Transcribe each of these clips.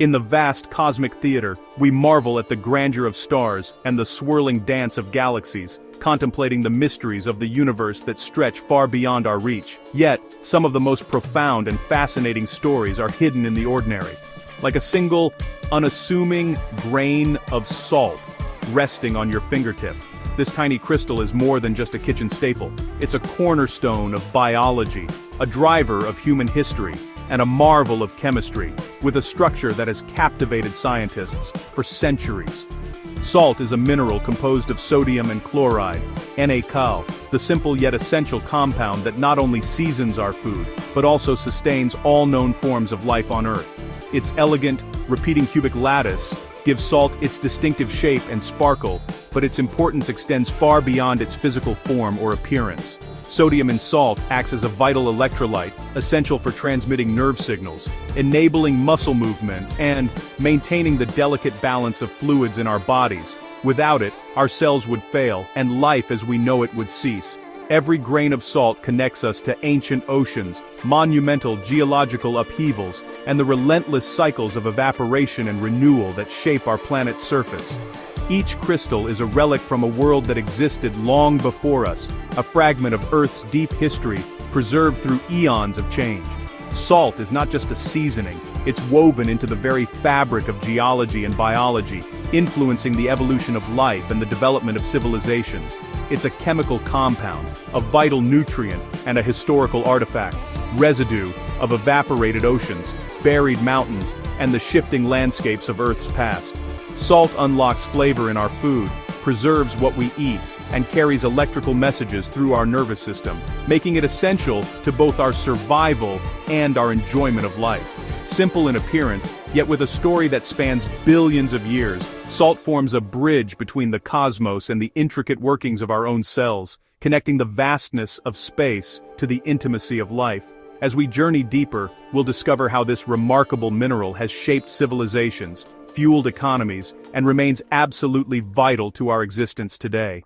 In the vast cosmic theater, we marvel at the grandeur of stars and the swirling dance of galaxies, contemplating the mysteries of the universe that stretch far beyond our reach. Yet, some of the most profound and fascinating stories are hidden in the ordinary. Like a single, unassuming grain of salt resting on your fingertip. This tiny crystal is more than just a kitchen staple. It's a cornerstone of biology, a driver of human history, and a marvel of chemistry, with a structure that has captivated scientists for centuries. Salt is a mineral composed of sodium and chloride, NaCl, the simple yet essential compound that not only seasons our food, but also sustains all known forms of life on Earth. Its elegant, repeating cubic lattice gives salt its distinctive shape and sparkle, but its importance extends far beyond its physical form or appearance. Sodium in salt acts as a vital electrolyte, essential for transmitting nerve signals, enabling muscle movement, and maintaining the delicate balance of fluids in our bodies. Without it, our cells would fail, and life as we know it would cease. Every grain of salt connects us to ancient oceans, monumental geological upheavals, and the relentless cycles of evaporation and renewal that shape our planet's surface. Each crystal is a relic from a world that existed long before us, a fragment of Earth's deep history, preserved through eons of change. Salt is not just a seasoning, it's woven into the very fabric of geology and biology, influencing the evolution of life and the development of civilizations. It's a chemical compound, a vital nutrient, and a historical artifact, residue of evaporated oceans, buried mountains, and the shifting landscapes of Earth's past. Salt unlocks flavor in our food, preserves what we eat, and carries electrical messages through our nervous system, making it essential to both our survival and our enjoyment of life. Simple in appearance, yet with a story that spans billions of years, salt forms a bridge between the cosmos and the intricate workings of our own cells, connecting the vastness of space to the intimacy of life. As we journey deeper, we'll discover how this remarkable mineral has shaped civilizations, fueled economies, and remains absolutely vital to our existence today.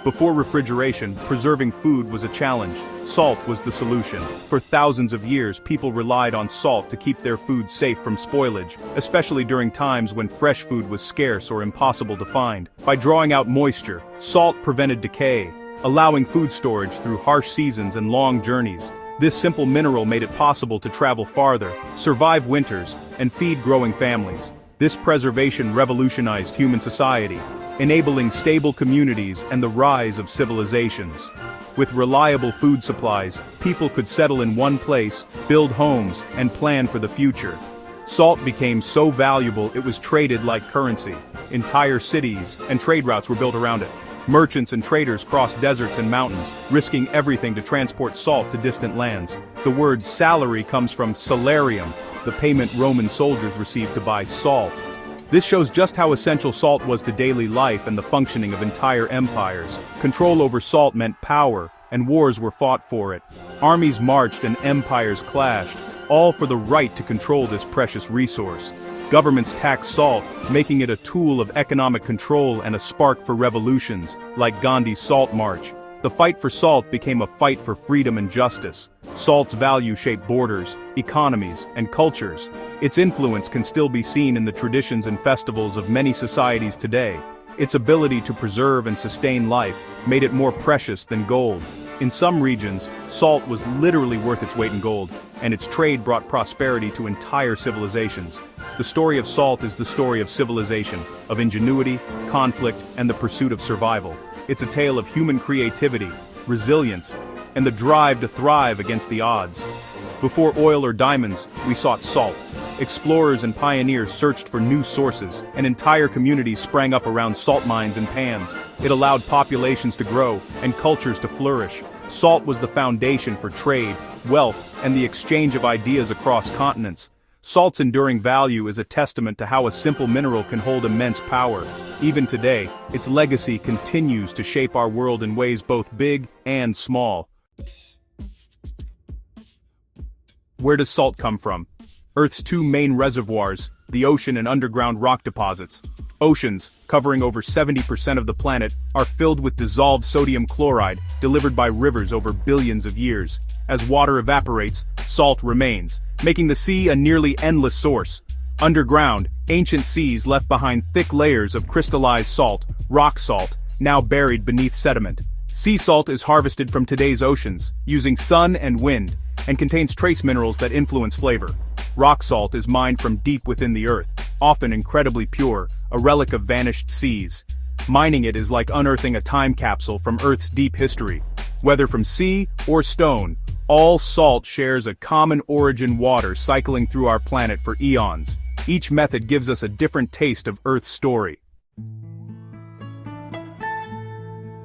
Before refrigeration, preserving food was a challenge. Salt was the solution. For thousands of years, people relied on salt to keep their food safe from spoilage, especially during times when fresh food was scarce or impossible to find. By drawing out moisture, salt prevented decay, allowing food storage through harsh seasons and long journeys. This simple mineral made it possible to travel farther, survive winters, and feed growing families. This preservation revolutionized human society, enabling stable communities and the rise of civilizations. With reliable food supplies, people could settle in one place, build homes, and plan for the future. Salt became so valuable it was traded like currency. Entire cities and trade routes were built around it. Merchants and traders crossed deserts and mountains, risking everything to transport salt to distant lands. The word salary comes from salarium, the payment Roman soldiers received to buy salt. This shows just how essential salt was to daily life and the functioning of entire empires. Control over salt meant power, and wars were fought for it. Armies marched and empires clashed, all for the right to control this precious resource. Governments taxed salt, making it a tool of economic control and a spark for revolutions, like Gandhi's Salt March. The fight for salt became a fight for freedom and justice. Salt's value shaped borders, economies, and cultures. Its influence can still be seen in the traditions and festivals of many societies today. Its ability to preserve and sustain life made it more precious than gold. In some regions, salt was literally worth its weight in gold, and its trade brought prosperity to entire civilizations. The story of salt is the story of civilization, of ingenuity, conflict, and the pursuit of survival. It's a tale of human creativity, resilience, and the drive to thrive against the odds. Before oil or diamonds, we sought salt. Explorers and pioneers searched for new sources, and entire communities sprang up around salt mines and pans. It allowed populations to grow, and cultures to flourish. Salt was the foundation for trade, wealth, and the exchange of ideas across continents. Salt's enduring value is a testament to how a simple mineral can hold immense power. Even today, its legacy continues to shape our world in ways both big and small. Where does salt come from? Earth's two main reservoirs, the ocean and underground rock deposits. Oceans, covering over 70% of the planet, are filled with dissolved sodium chloride, delivered by rivers over billions of years. As water evaporates, salt remains, making the sea a nearly endless source. Underground, ancient seas left behind thick layers of crystallized salt, rock salt, now buried beneath sediment. Sea salt is harvested from today's oceans, using sun and wind, and contains trace minerals that influence flavor. Rock salt is mined from deep within the earth, often incredibly pure, a relic of vanished seas. Mining it is like unearthing a time capsule from Earth's deep history. Whether from sea or stone, all salt shares a common origin: water cycling through our planet for eons. Each method gives us a different taste of Earth's story.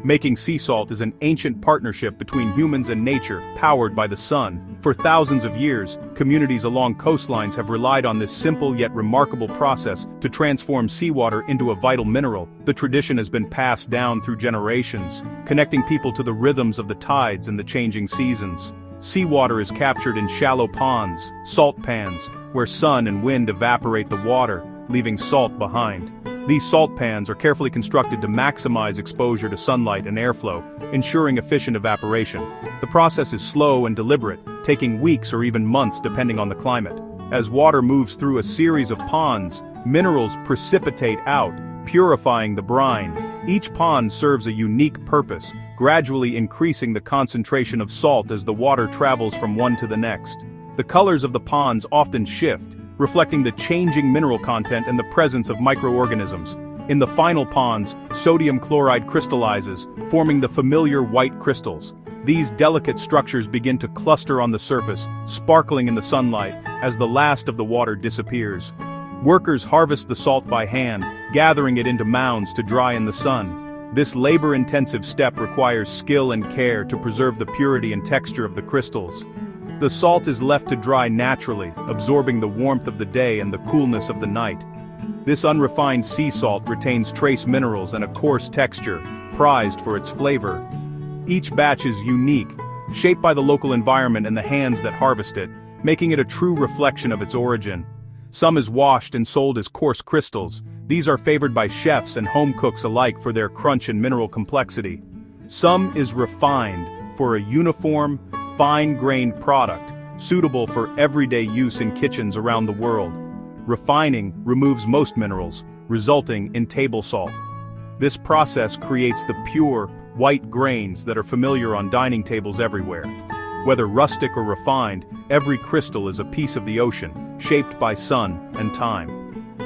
Making sea salt is an ancient partnership between humans and nature, powered by the sun. For thousands of years, communities along coastlines have relied on this simple yet remarkable process to transform seawater into a vital mineral. The tradition has been passed down through generations, connecting people to the rhythms of the tides and the changing seasons. Seawater is captured in shallow ponds, salt pans, where sun and wind evaporate the water, leaving salt behind. These salt pans are carefully constructed to maximize exposure to sunlight and airflow, ensuring efficient evaporation. The process is slow and deliberate, taking weeks or even months depending on the climate. As water moves through a series of ponds, minerals precipitate out, purifying the brine. Each pond serves a unique purpose, gradually increasing the concentration of salt as the water travels from one to the next. The colors of the ponds often shift, reflecting the changing mineral content and the presence of microorganisms. In the final ponds, sodium chloride crystallizes, forming the familiar white crystals. These delicate structures begin to cluster on the surface, sparkling in the sunlight, as the last of the water disappears. Workers harvest the salt by hand, gathering it into mounds to dry in the sun. This labor-intensive step requires skill and care to preserve the purity and texture of the crystals. The salt is left to dry naturally, absorbing the warmth of the day and the coolness of the night. This unrefined sea salt retains trace minerals and a coarse texture, prized for its flavor. Each batch is unique, shaped by the local environment and the hands that harvest it, making it a true reflection of its origin. Some is washed and sold as coarse crystals. These are favored by chefs and home cooks alike for their crunch and mineral complexity. Some is refined for a uniform, fine-grained product, suitable for everyday use in kitchens around the world. Refining removes most minerals, resulting in table salt. This process creates the pure, white grains that are familiar on dining tables everywhere. Whether rustic or refined, every crystal is a piece of the ocean, shaped by sun and time.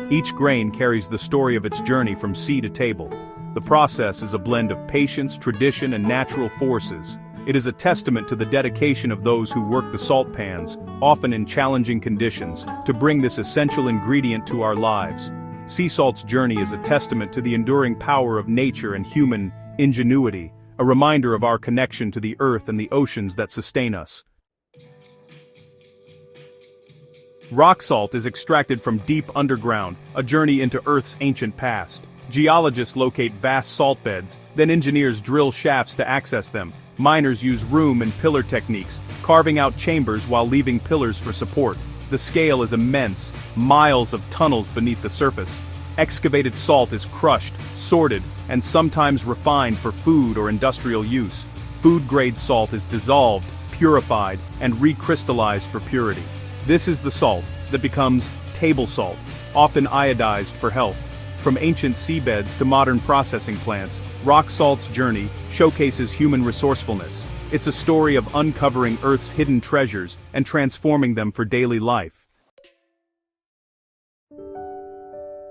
Each grain carries the story of its journey from sea to table. The process is a blend of patience, tradition, and natural forces. It is a testament to the dedication of those who work the salt pans, often in challenging conditions, to bring this essential ingredient to our lives. Sea salt's journey is a testament to the enduring power of nature and human ingenuity, a reminder of our connection to the earth and the oceans that sustain us. Rock salt is extracted from deep underground, a journey into Earth's ancient past. Geologists locate vast salt beds, then engineers drill shafts to access them. Miners use room and pillar techniques, carving out chambers while leaving pillars for support. The scale is immense, miles of tunnels beneath the surface. Excavated salt is crushed, sorted, and sometimes refined for food or industrial use. Food-grade salt is dissolved, purified, and recrystallized for purity. This is the salt that becomes table salt, often iodized for health. From ancient seabeds to modern processing plants, rock salt's journey showcases human resourcefulness. It's a story of uncovering Earth's hidden treasures and transforming them for daily life.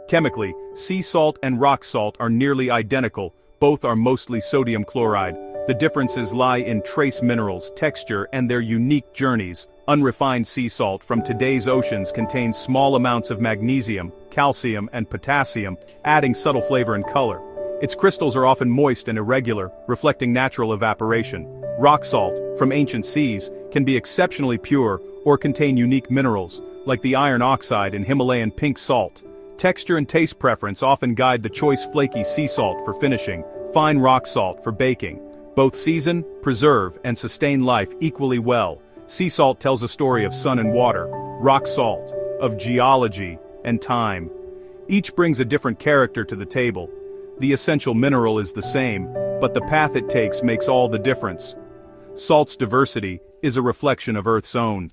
Chemically, sea salt and rock salt are nearly identical, both are mostly sodium chloride. The differences lie in trace minerals, texture, and their unique journeys. Unrefined sea salt from today's oceans contains small amounts of magnesium, calcium, and potassium, adding subtle flavor and color. Its crystals are often moist and irregular, reflecting natural evaporation. Rock salt, from ancient seas, can be exceptionally pure or contain unique minerals, like the iron oxide in Himalayan pink salt. Texture and taste preference often guide the choice flaky sea salt for finishing, fine rock salt for baking. Both season, preserve, and sustain life equally well. Sea salt tells a story of sun and water, rock salt, of geology and time. Each brings a different character to the table. The essential mineral is the same, but the path it takes makes all the difference. Salt's diversity is a reflection of Earth's own.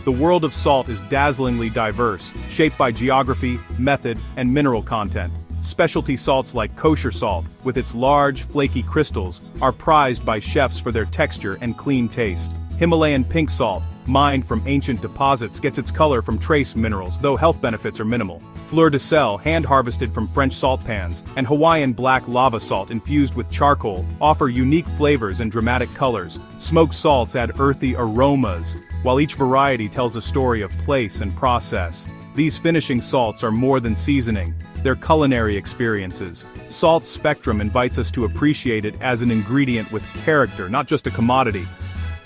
The world of salt is dazzlingly diverse, shaped by geography, method, and mineral content. Specialty salts like kosher salt, with its large, flaky crystals, are prized by chefs for their texture and clean taste. Himalayan pink salt, mined from ancient deposits, gets its color from trace minerals, though health benefits are minimal. Fleur de sel, hand-harvested from French salt pans, and Hawaiian black lava salt infused with charcoal, offer unique flavors and dramatic colors. Smoked salts add earthy aromas, while each variety tells a story of place and process. These finishing salts are more than seasoning, they're culinary experiences. Salt Spectrum invites us to appreciate it as an ingredient with character, not just a commodity.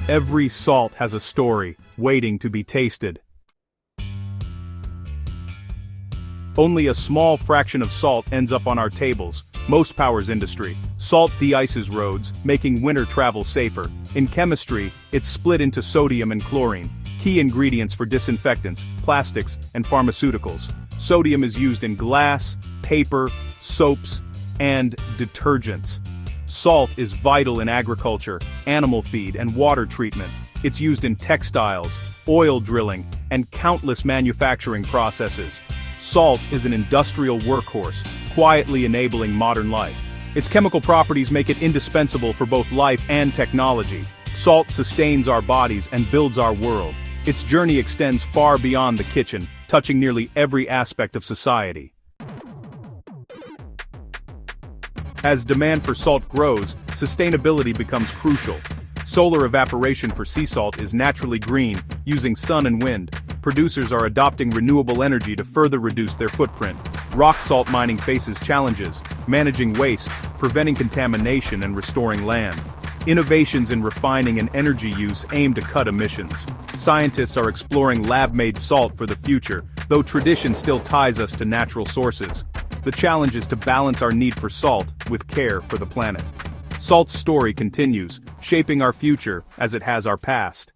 Every salt has a story, waiting to be tasted. Only a small fraction of salt ends up on our tables. Most powers industry. Salt de-ices roads, making winter travel safer. In chemistry, it's split into sodium and chlorine, key ingredients for disinfectants, plastics, and pharmaceuticals. Sodium is used in glass, paper, soaps, and detergents. Salt is vital in agriculture, animal feed, and water treatment. It's used in textiles, oil drilling, and countless manufacturing processes. Salt is an industrial workhorse, quietly enabling modern life. Its chemical properties make it indispensable for both life and technology. Salt sustains our bodies and builds our world. Its journey extends far beyond the kitchen, touching nearly every aspect of society. As demand for salt grows, sustainability becomes crucial. Solar evaporation for sea salt is naturally green, using sun and wind. Producers are adopting renewable energy to further reduce their footprint. Rock salt mining faces challenges, managing waste, preventing contamination, and restoring land. Innovations in refining and energy use aim to cut emissions. Scientists are exploring lab-made salt for the future, though tradition still ties us to natural sources. The challenge is to balance our need for salt with care for the planet. Salt's story continues, shaping our future as it has our past.